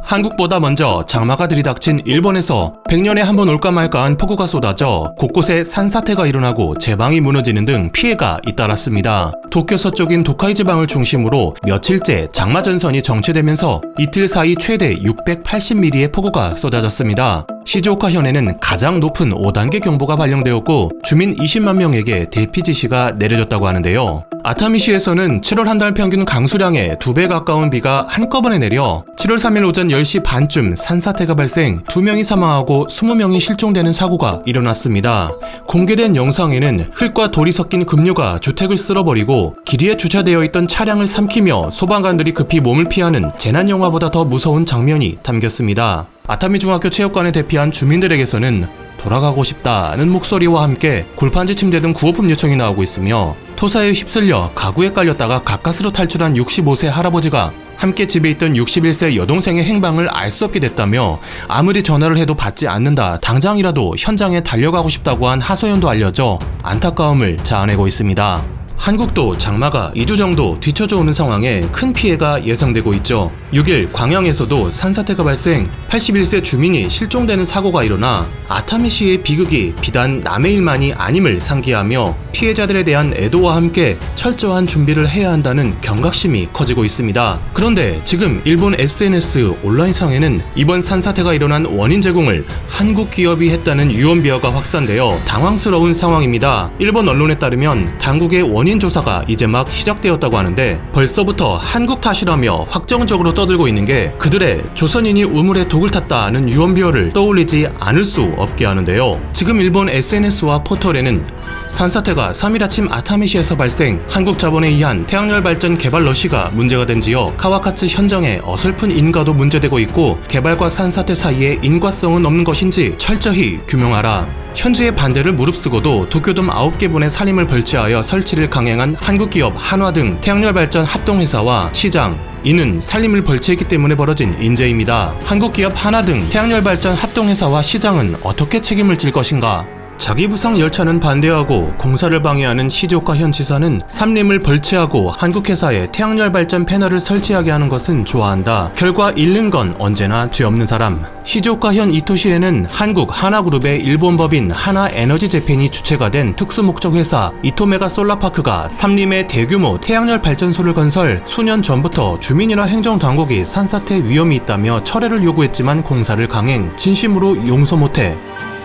한국보다 먼저 장마가 들이닥친 일본에서 100년에 한 번 올까 말까한 폭우가 쏟아져 곳곳에 산사태가 일어나고 제방이 무너지는 등 피해가 잇따랐습니다. 도쿄 서쪽인 도카이 지방을 중심으로 며칠째 장마 전선이 정체되면서 이틀 사이 최대 680mm의 폭우가 쏟아졌습니다. 시즈오카현에는 가장 높은 5단계 경보가 발령되었고 주민 20만 명에게 대피 지시가 내려졌다고 하는데요. 아타미시에서는 7월 한 달 평균 강수량의 2배 가까운 비가 한꺼번에 내려 7월 3일 오전 10시 반쯤 산사태가 발생, 2명이 사망하고 20명이 실종되는 사고가 일어났습니다. 공개된 영상에는 흙과 돌이 섞인 급류가 주택을 쓸어버리고 길 위에 주차되어 있던 차량을 삼키며 소방관들이 급히 몸을 피하는 재난영화보다 더 무서운 장면이 담겼습니다. 아타미 중학교 체육관에 대피한 주민들에게서는 돌아가고 싶다는 목소리와 함께 골판지 침대 등 구호품 요청이 나오고 있으며 토사에 휩쓸려 가구에 깔렸다가 가까스로 탈출한 65세 할아버지가 함께 집에 있던 61세 여동생의 행방을 알 수 없게 됐다며 아무리 전화를 해도 받지 않는다, 당장이라도 현장에 달려가고 싶다고 한 하소연도 알려져 안타까움을 자아내고 있습니다. 한국도 장마가 2주 정도 뒤쳐져 오는 상황에 큰 피해가 예상되고 있죠. 6일 광양에서도 산사태가 발생, 81세 주민이 실종되는 사고가 일어나 아타미시의 비극이 비단 남의 일만이 아님을 상기하며 피해자들에 대한 애도와 함께 철저한 준비를 해야 한다는 경각심이 커지고 있습니다. 그런데 지금 일본 SNS 온라인상에는 이번 산사태가 일어난 원인 제공을 한국 기업이 했다는 유언비어가 확산되어 당황스러운 상황입니다. 일본 언론에 따르면 당국의 원인 조사가 이제 막 시작되었다고 하는데 벌써부터 한국 탓이라며 확정적으로 떠들고 있는 게 그들의 조선인이 우물에 독을 탔다는 유언비어를 떠올리지 않을 수 없게 하는데요. 지금 일본 SNS와 포털에는 산사태가 3일 아침 아타미시에서 발생, 한국 자본에 의한 태양열 발전 개발 러시가 문제가 된 지역, 카와카츠 현장에 어설픈 인가도 문제되고 있고 개발과 산사태 사이에 인과성은 없는 것인지 철저히 규명하라. 현지의 반대를 무릅쓰고도 도쿄돔 9개분의 살림을 벌채하여 설치를 강행한 한국기업 한화 등 태양열 발전 합동회사와 시장, 이는 살림을 벌채했기 때문에 벌어진 인재입니다. 한국기업 한화 등 태양열 발전 합동회사와 시장은 어떻게 책임을 질 것인가? 자기 부상 열차는 반대하고 공사를 방해하는 시즈오카현 지사는 산림을 벌채하고 한국회사에 태양열 발전 패널을 설치하게 하는 것은 좋아한다. 결과 잃는 건 언제나 죄 없는 사람. 시즈오카현 이토시에는 한국 하나그룹의 일본 법인 하나에너지 재팬이 주체가 된 특수목적회사 이토메가 솔라파크가 산림에 대규모 태양열 발전소를 건설, 수년 전부터 주민이나 행정당국이 산사태 위험이 있다며 철회를 요구했지만 공사를 강행, 진심으로 용서 못해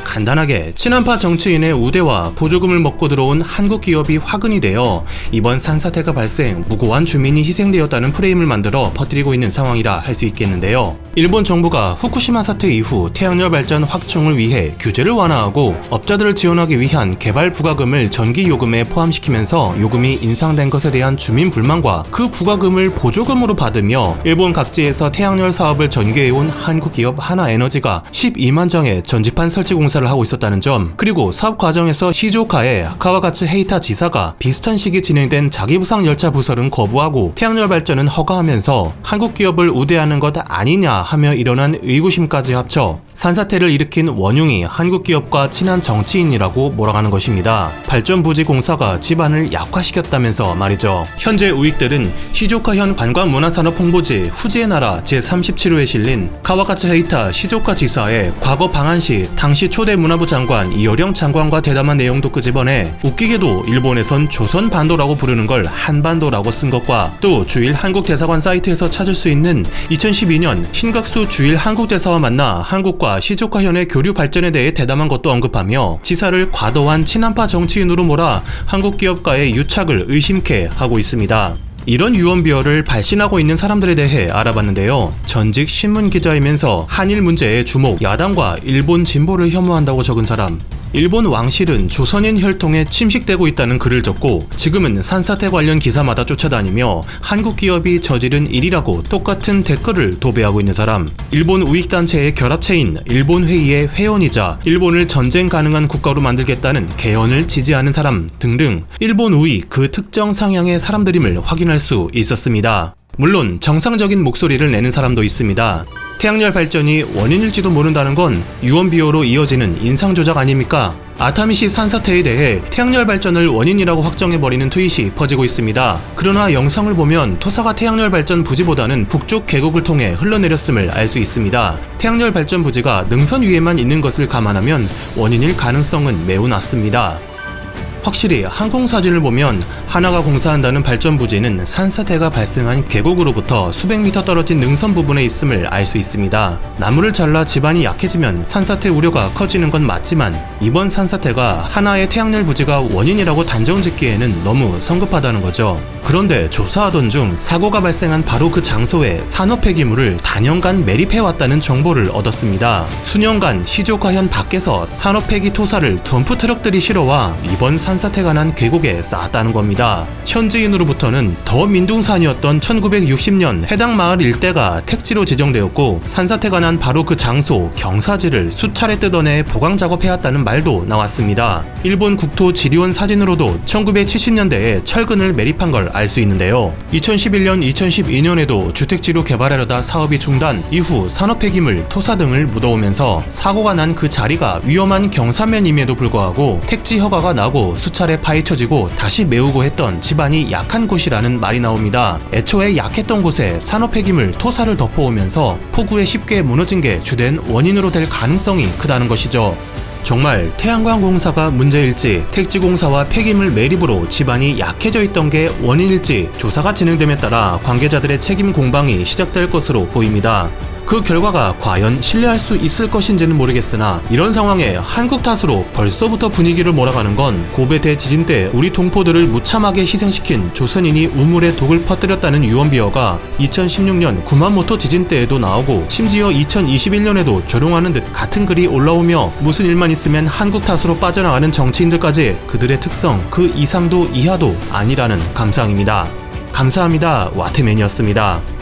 간단하게 친한파 정치인의 우대와 보조금을 먹고 들어온 한국 기업이 화근이 되어 이번 산사태가 발생, 무고한 주민이 희생되었다는 프레임을 만들어 퍼뜨리고 있는 상황이라 할 수 있겠는데요. 일본 정부가 후쿠시마 사태 이후 태양열 발전 확충을 위해 규제를 완화하고 업자들을 지원하기 위한 개발 부과금을 전기 요금에 포함시키면서 요금이 인상된 것에 대한 주민 불만과 그 부과금을 보조금으로 받으며 일본 각지에서 태양열 사업을 전개해온 한국 기업 하나에너지가 12만 장의 전지판 설치 공사를 하고 있었다는 점, 그리고 사업 과정에서 시즈오카의 카와가츠 헤이타 지사가 비슷한 시기 진행된 자기부상 열차 부설은 거부하고 태양열 발전은 허가하면서 한국 기업을 우대하는 것 아니냐 하며 일어난 의구심까지 합쳐 산사태를 일으킨 원흉이 한국 기업과 친한 정치인이라고 몰아가는 것입니다. 발전 부지 공사가 집안을 약화시켰다면서 말이죠. 현재 우익들은 시즈오카현 관광문화산업홍보지 후지의 나라 제37호에 실린 카와가츠 헤이타 시즈오카 지사의 과거 방한시 당시 초대 문화부 장관 이어령 장관과 대담한 내용도 끄집어내 웃기게도 일본에선 조선반도라고 부르는 걸 한반도라고 쓴 것과 또 주일 한국대사관 사이트에서 찾을 수 있는 2012년 신각수 주일 한국대사와 만나 한국과 시즈오카현의 교류 발전에 대해 대담한 것도 언급하며 지사를 과도한 친한파 정치인으로 몰아 한국 기업과의 유착을 의심케 하고 있습니다. 이런 유언비어를 발신하고 있는 사람들에 대해 알아봤는데요. 전직 신문기자이면서 한일 문제에 주목, 야당과 일본 진보를 혐오한다고 적은 사람, 일본 왕실은 조선인 혈통에 침식되고 있다는 글을 적고 지금은 산사태 관련 기사마다 쫓아다니며 한국 기업이 저지른 일이라고 똑같은 댓글을 도배하고 있는 사람, 일본 우익단체의 결합체인 일본 회의의 회원이자 일본을 전쟁 가능한 국가로 만들겠다는 개헌을 지지하는 사람 등등 일본 우익 그 특정 상향의 사람들임을 확인할 수 있었습니다. 물론 정상적인 목소리를 내는 사람도 있습니다. 태양열 발전이 원인일지도 모른다는 건 유언비어로 이어지는 인상조작 아닙니까? 아타미시 산사태에 대해 태양열 발전을 원인이라고 확정해버리는 트윗이 퍼지고 있습니다. 그러나 영상을 보면 토사가 태양열 발전 부지보다는 북쪽 계곡을 통해 흘러내렸음을 알 수 있습니다. 태양열 발전 부지가 능선 위에만 있는 것을 감안하면 원인일 가능성은 매우 낮습니다. 확실히 항공사진을 보면 하나가 공사한다는 발전 부지는 산사태가 발생한 계곡으로부터 수백 미터 떨어진 능선 부분에 있음을 알 수 있습니다. 나무를 잘라 지반이 약해지면 산사태 우려가 커지는 건 맞지만 이번 산사태가 하나의 태양열 부지가 원인이라고 단정짓기에는 너무 성급하다는 거죠. 그런데 조사하던 중 사고가 발생한 바로 그 장소에 산업 폐기물을 단연간 매립해왔다는 정보를 얻었습니다. 수년간 시조가현 밖에서 산업 폐기 토사를 덤프 트럭들이 실어와 이번 산사태가 난 계곡에 쌓았다는 겁니다. 현지인으로부터는 더 민둥산이었던 1960년 해당 마을 일대가 택지로 지정되었고 산사태가 난 바로 그 장소 경사지를 수차례 뜯어내 보강 작업해왔다는 말도 나왔습니다. 일본 국토지리원 사진으로도 1970년대에 철근을 매립한 걸 알 수 있는데요. 2011년, 2012년에도 주택지로 개발하려다 사업이 중단, 이후 산업 폐기물, 토사 등을 묻어오면서 사고가 난 그 자리가 위험한 경사면임에도 불구하고 택지 허가가 나고 수차례 파헤쳐지고 다시 메우고 했던 지반이 약한 곳이라는 말이 나옵니다. 애초에 약했던 곳에 산업 폐기물, 토사를 덮어오면서 폭우에 쉽게 무너진 게 주된 원인으로 될 가능성이 크다는 것이죠. 정말 태양광 공사가 문제일지 택지공사와 폐기물 매립으로 지반이 약해져 있던 게 원인일지 조사가 진행됨에 따라 관계자들의 책임 공방이 시작될 것으로 보입니다. 그 결과가 과연 신뢰할 수 있을 것인지는 모르겠으나 이런 상황에 한국 탓으로 벌써부터 분위기를 몰아가는 건 고베 대지진 때 우리 동포들을 무참하게 희생시킨 조선인이 우물에 독을 퍼뜨렸다는 유언비어가 2016년 구마모토 지진 때에도 나오고 심지어 2021년에도 조롱하는 듯 같은 글이 올라오며 무슨 일만 있으면 한국 탓으로 빠져나가는 정치인들까지 그들의 특성 그 이상도 이하도 아니라는 감상입니다. 감사합니다. 와트맨이었습니다.